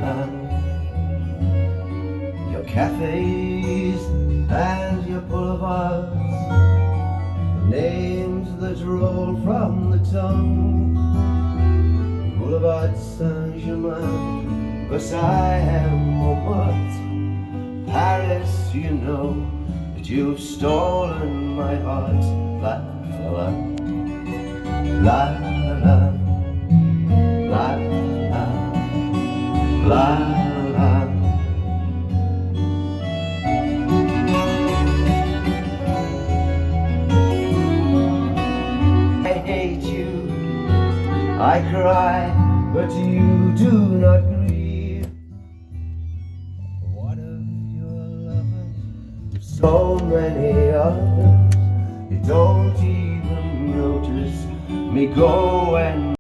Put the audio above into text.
la. Your cafes and your boulevards, names that roll from the tongue. Boulevard Saint-Germain, Versailles and Montmartre, Paris, you know that you've stolen my heart. La la la, la la la, la la la. I hate you, I cry, but you do not grieve. What of your lovers? So many others. You don't even notice me go and